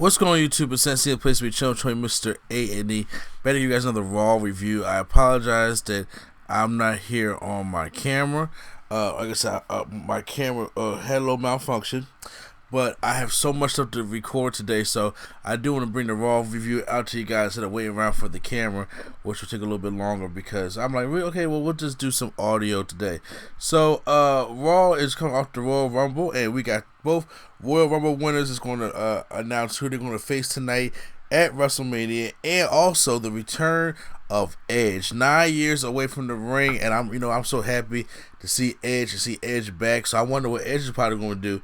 What's going on, YouTube? It's Sensei, a place to be chilling, Mr. A&E. Better you guys another Raw review. I apologize that I'm not here on my camera. Like I said, my camera had a little malfunction, but I have so much stuff to record today, so I do want to bring the Raw review out to you guys instead of waiting around for the camera, which will take a little bit longer because I'm like, okay, well, we'll just do some audio today. So, Raw is coming off the Royal Rumble, and we got both Royal Rumble winners is going to announce who they're going to face tonight at WrestleMania, and also the return of Edge. 9 years away from the ring, and I'm so happy to see Edge back. So I wonder what Edge is probably going to do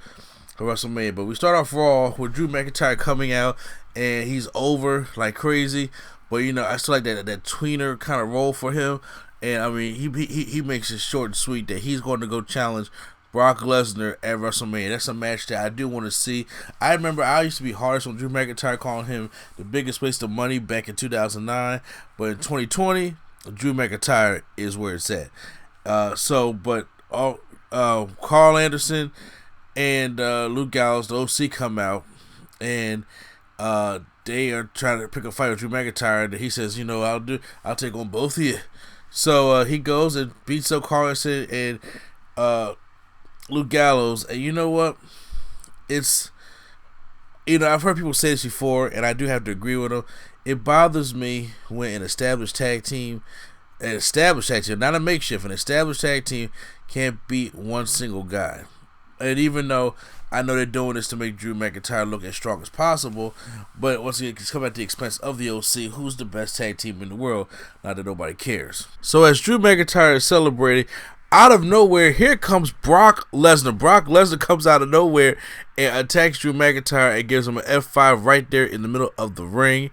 for WrestleMania. But we start off Raw with Drew McIntyre coming out, and he's over like crazy. But I still like that tweener kind of role for him. And I mean, he makes it short and sweet that he's going to go challenge Brock Lesnar at WrestleMania. That's a match that I do want to see. I remember I used to be hardest on Drew McIntyre, calling him the biggest waste of money back in 2009. But in 2020, Drew McIntyre is where it's at. Carl Anderson and Luke Gallows, the OC, come out, and they are trying to pick a fight with Drew McIntyre. And he says, I'll take on both of you. So he goes and beats up Carl Anderson and Luke Gallows, and you know what? It's, I've heard people say this before, and I do have to agree with them. It bothers me when an established tag team, not a makeshift, an established tag team can't beat one single guy. And even though I know they're doing this to make Drew McIntyre look as strong as possible, but once again, it's coming at the expense of the OC, who's the best tag team in the world, not that nobody cares. So as Drew McIntyre is celebrating, out of nowhere, here comes Brock Lesnar. Brock Lesnar comes out of nowhere and attacks Drew McIntyre and gives him an F5 right there in the middle of the ring.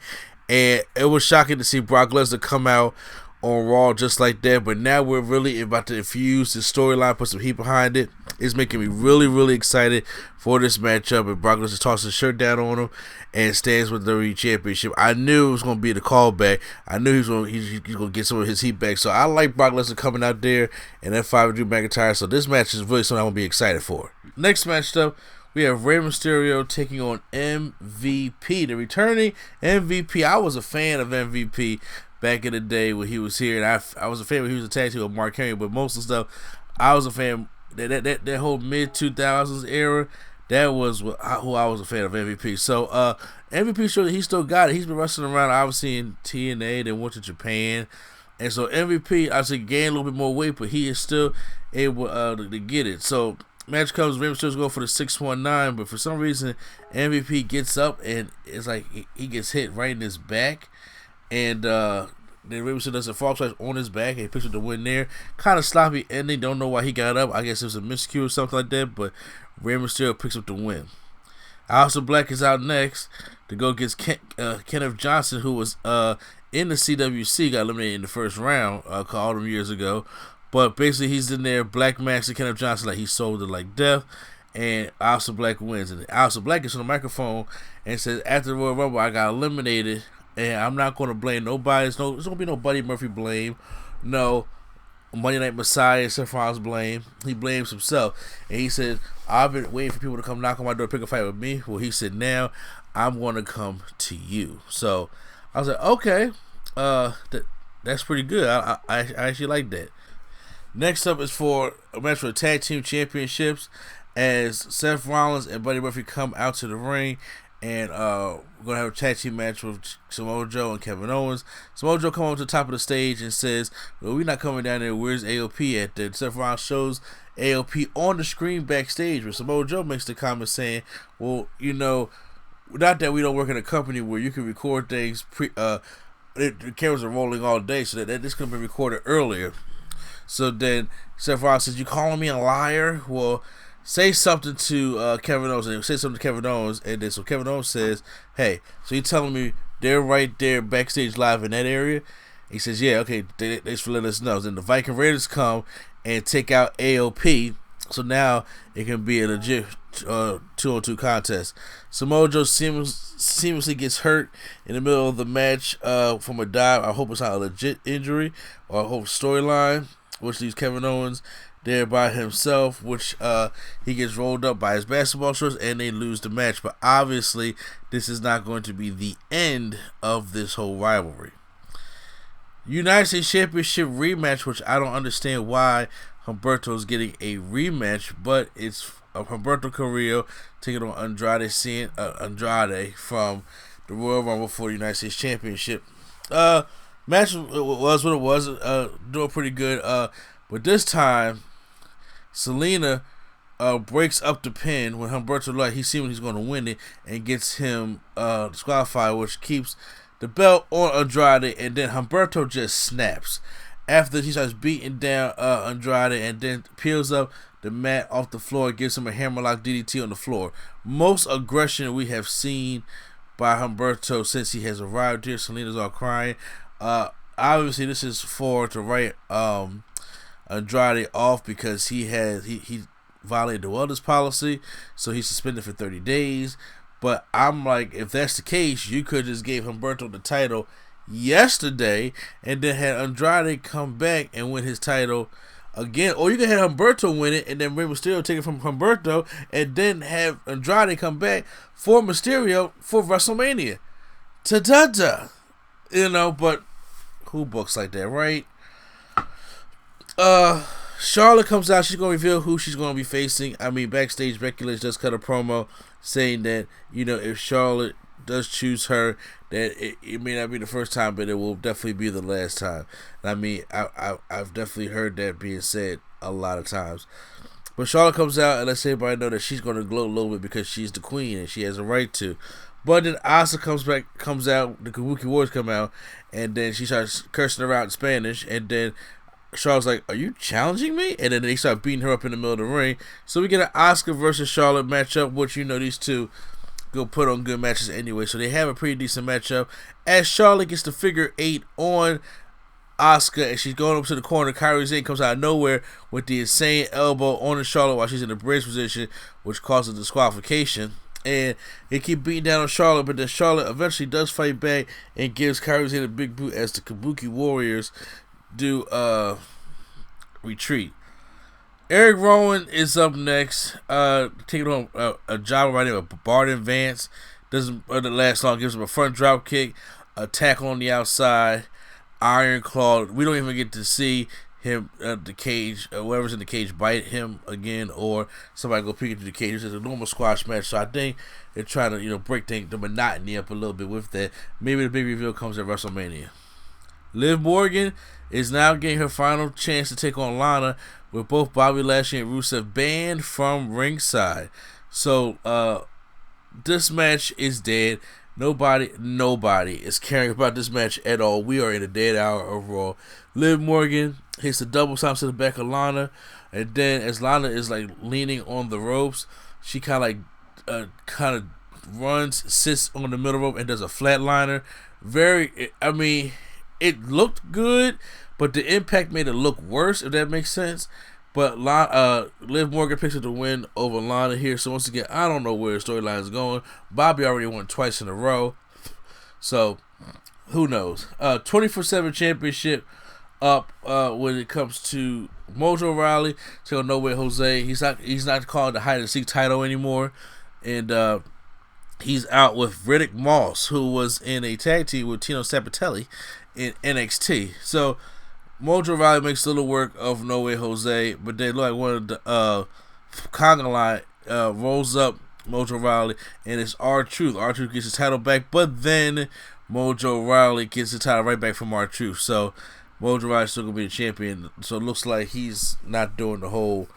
And it was shocking to see Brock Lesnar come out on Raw just like that. But now we're really about to infuse the storyline, put some heat behind it. It's making me really, really excited for this matchup. And Brock Lesnar tosses his shirt down on him and stands with the WWE Championship. I knew it was going to be the callback. I knew he's going to get some of his heat back. So I like Brock Lesnar coming out there and F5 with Drew McIntyre. So this match is really something I'm going to be excited for. Next match up, we have Rey Mysterio taking on MVP, the returning MVP. I was a fan of MVP back in the day when he was here, and I was a fan when he was attached to Mark Henry, but most of the stuff, I was a fan, that whole mid-2000s era, that was who I was a fan of MVP. So, MVP showed that he still got it. He's been wrestling around, obviously, in TNA, then went to Japan, and so MVP, obviously, gained a little bit more weight, but he is still able to get it. So, match comes, Rey Mysterio's going for the 619, but for some reason, MVP gets up, and it's like he gets hit right in his back, and then Rey Mysterio does a frog splash on his back, and he picks up the win there. Kind of sloppy ending. Don't know why he got up. I guess it was a miscue or something like that, but Rey Mysterio picks up the win. Aleister Black is out next to go against Kenneth Johnson, who was in the CWC, got eliminated in the first round all them years ago. But basically, he's in there, Black Max and Kenneth Johnson, like he sold it like death, and Aleister Black wins. And Aleister Black gets on the microphone and says, after the Royal Rumble, I got eliminated, and I'm not going to blame nobody. There's going to be no Buddy Murphy blame. No Monday Night Messiah, Seth Rollins blame. He blames himself. And he said, I've been waiting for people to come knock on my door, pick a fight with me. Well, he said, now I'm going to come to you. So I was like, okay, that's pretty good. I actually like that. Next up is for a match for the Tag Team Championships as Seth Rollins and Buddy Murphy come out to the ring. And we're going to have a tag team match with Samoa Joe and Kevin Owens. Samoa Joe comes up to the top of the stage and says, well, we're not coming down there. Where's AOP at? Then Seth Rollins shows AOP on the screen backstage, where Samoa Joe makes the comment saying, well, not that we don't work in a company where you can record things, the cameras are rolling all day, so that this could have been recorded earlier. So then Seth Rollins says, you calling me a liar? Well, say something to Kevin Owens, and say something to Kevin Owens, and then so Kevin Owens says, hey, so you're telling me they're right there backstage live in that area? He says, yeah, okay, thanks for letting us know. Then the Viking Raiders come and take out AOP, so now it can be a legit 2-on-2 contest. Samoa Joe seamlessly gets hurt in the middle of the match from a dive. I hope it's not a legit injury or a whole storyline, which leaves Kevin Owens there by himself, which he gets rolled up by his basketball shorts, and they lose the match. But obviously, this is not going to be the end of this whole rivalry. United States Championship rematch, which I don't understand why Humberto's getting a rematch, but it's Humberto Carrillo taking on Andrade from the Royal Rumble for the United States Championship. Match was what it was, doing pretty good. But this time, Selena breaks up the pin when Humberto he sees when he's going to win it and gets him disqualified, which keeps the belt on Andrade, and then Humberto just snaps after he starts beating down Andrade, and then peels up the mat off the floor, gives him a hammerlock DDT on the floor. Most aggression we have seen by Humberto since he has arrived here. Selena's all crying. Obviously, this is to write Andrade off because he violated the wellness policy, so he's suspended for 30 days. But I'm like, if that's the case, you could just gave Humberto the title yesterday and then had Andrade come back and win his title again. Or you could have Humberto win it and then Rey Mysterio take it from Humberto and then have Andrade come back for Mysterio for WrestleMania. Ta-da-da. But who books like that, right? Charlotte comes out. She's going to reveal who she's going to be facing. Backstage, Becky Lynch just cut a promo saying that, if Charlotte does choose her, that it may not be the first time, but it will definitely be the last time. I've definitely heard that being said a lot of times. But Charlotte comes out and lets everybody know that she's going to gloat a little bit because she's the queen and she has a right to. But then Asuka comes out, the Kabuki Warriors come out, and then she starts cursing her out in Spanish, and then Charlotte's like, "Are you challenging me?" And then they start beating her up in the middle of the ring. So we get an Asuka versus Charlotte matchup, which these two go put on good matches anyway. So they have a pretty decent matchup. As Charlotte gets the figure 8 on Asuka, and she's going up to the corner, Kairi Sane comes out of nowhere with the insane elbow on the Charlotte while she's in the bridge position, which causes disqualification. And they keep beating down on Charlotte, but then Charlotte eventually does fight back and gives Kairi Sane a big boot as the Kabuki Warriors do retreat. Eric Rowan is up next, taking on a job right now with Barton Vance. Doesn't last long, gives him a front drop kick, a tackle on the outside, Iron Claw. We don't even get to see him the cage, whoever's in the cage bite him again, or somebody go peek into the cage. It's a normal squash match, so I think they're trying to break the monotony up a little bit with that. Maybe the big reveal comes at WrestleMania. Liv Morgan is now getting her final chance to take on Lana, with both Bobby Lashley and Rusev banned from ringside. So this match is dead. Nobody is caring about this match at all. We are in a dead hour of Raw. Liv Morgan hits a double stomp to the back of Lana, and then as Lana is leaning on the ropes, she kind of runs, sits on the middle rope, and does a flatliner. It looked good, but the impact made it look worse, if that makes sense. But Liv Morgan picks up the win over Lana here. So once again, I don't know where the storyline is going. Bobby already won twice in a row, so who knows? 24/7 championship up when it comes to Mojo Rawley. So No Way Jose. He's not called the hide and seek title anymore, and he's out with Riddick Moss, who was in a tag team with Tino Sabbatelli in NXT. So Mojo Rawley makes little work of No Way Jose, but they look like one of the Conga line rolls up Mojo Rawley, and it's R-Truth. R-Truth gets his title back, but then Mojo Rawley gets the title right back from R-Truth. So Mojo Rawley's still going to be the champion. So it looks like he's not doing the whole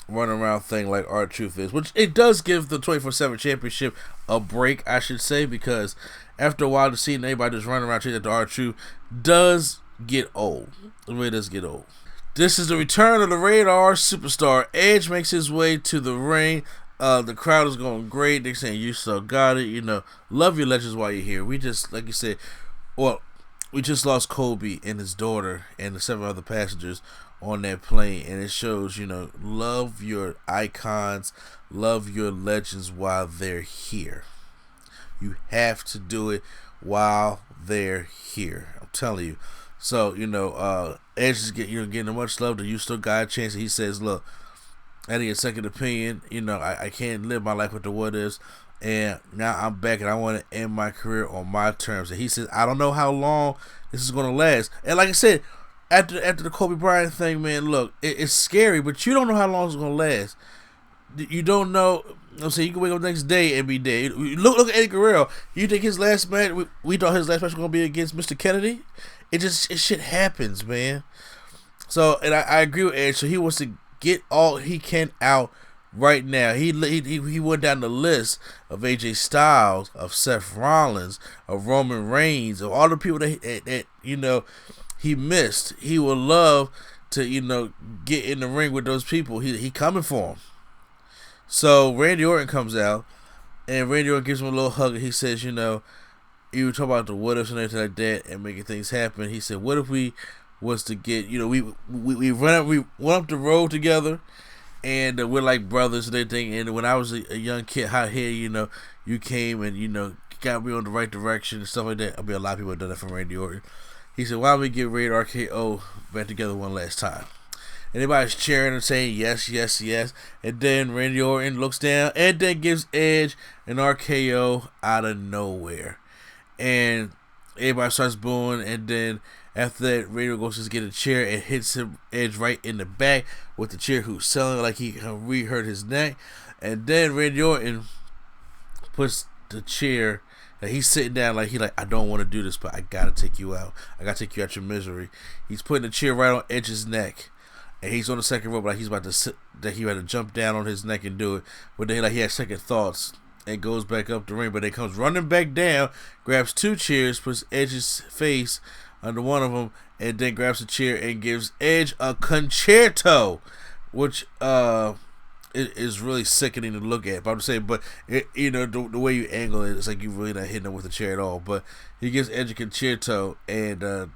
run around thing like R-Truth is, which it does give the 24/7 championship a break, I should say, because after a while, to see anybody just run around chasing the R-Truth does get old. It really does get old. This is the return of the Radar Superstar. Edge makes his way to the ring. The crowd is going great. They're saying, "You still got it." Love your legends while you're here. We just, like you said, we just lost Kobe and his daughter and the 7 other passengers on that plane, and it shows, love your icons, love your legends while they're here. You have to do it while they're here. I'm telling you, So Edge is getting much love. You still got a chance. And he says, "Look, I need a second opinion. I can't live my life with the what ifs, and now I'm back and I want to end my career on my terms." And he says, "I don't know how long this is gonna last." And like I said, after the Kobe Bryant thing, man, look, it's scary, but you don't know how long it's gonna last. You don't know. I'm saying you can wake up the next day and be dead. Look at Eddie Guerrero. You think his last match? We thought his last match was gonna be against Mr. Kennedy. It shit happens, man. So, and I agree with Edge. So he wants to get all he can out right now. He went down the list of AJ Styles, of Seth Rollins, of Roman Reigns, of all the people that he missed. He would love to get in the ring with those people. He coming for him. So Randy Orton comes out, and Randy Orton gives him a little hug, and he says, you were talking about the what ifs and everything like that, and making things happen. He said, what if we was to get, we went up the road together, and we're like brothers and everything. And when I was a young kid, hot head, you came and got me on the right direction and stuff like that. I mean, a lot of people have done that from Randy Orton. He said, why don't we get Rated RKO back together one last time? And everybody's cheering and saying yes, yes, yes. And then Randy Orton looks down and then gives Edge an RKO out of nowhere. And everybody starts booing. And then after that, Randy Orton goes to get a chair and hits him, Edge, right in the back with the chair, who's selling like he re-hurt his neck. And then Randy Orton puts the chair that he's sitting down like I don't want to do this, but I gotta take you out. I gotta take you out your misery. He's putting the chair right on Edge's neck. And he's on the second rope, like he's about to sit, that he had to jump down on his neck and do it. But then he had second thoughts and goes back up the ring. But then comes running back down, grabs two chairs, puts Edge's face under one of them, and then grabs a chair and gives Edge a concerto, which is really sickening to look at. But I'm saying, the way you angle it, it's like you really not hitting him with a chair at all. But he gives Edge a concerto, and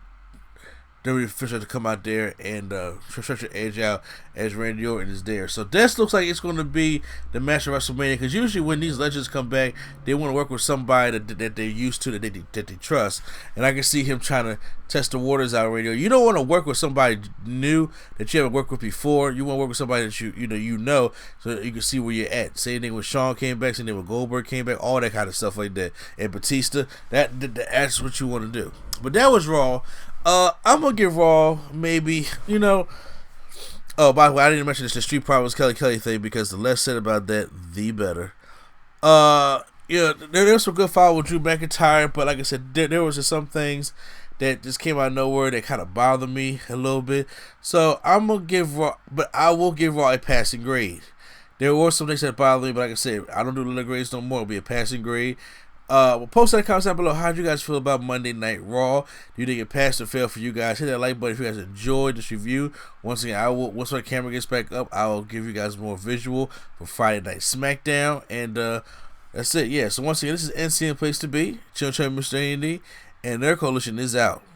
then we officially have to come out there and stretch your Edge out as Randy Orton is there. So this looks like it's going to be the match of WrestleMania, because usually when these legends come back, they want to work with somebody that they're used to, that they trust. And I can see him trying to test the waters out right here. You don't want to work with somebody new that you haven't worked with before. You want to work with somebody that you know, so you can see where you're at. Same thing with Shawn came back, same thing with Goldberg came back, all that kind of stuff like that. And Batista, that's what you want to do. But that was Raw. I'm gonna give Raw maybe, Oh, by the way, I didn't mention this, the Street Profits Kelly thing, because the less said about that, the better. There was some good follow with Drew McIntyre, but like I said, there was just some things that just came out of nowhere that kind of bothered me a little bit. So I'm gonna give Raw, but I will give Raw a passing grade. There were some things that bothered me, but like I said, I don't do letter grades no more. It'll be a passing grade. Post that comment down below. How do you guys feel about Monday Night Raw? Do you think it passed or failed for you guys? Hit that like button if you guys enjoyed this review. Once again, once my camera gets back up, I will give you guys more visual for Friday Night SmackDown. And that's it. Yeah. So once again, this is NCN Place to Be. Chill, Mr. A&D, and their coalition is out.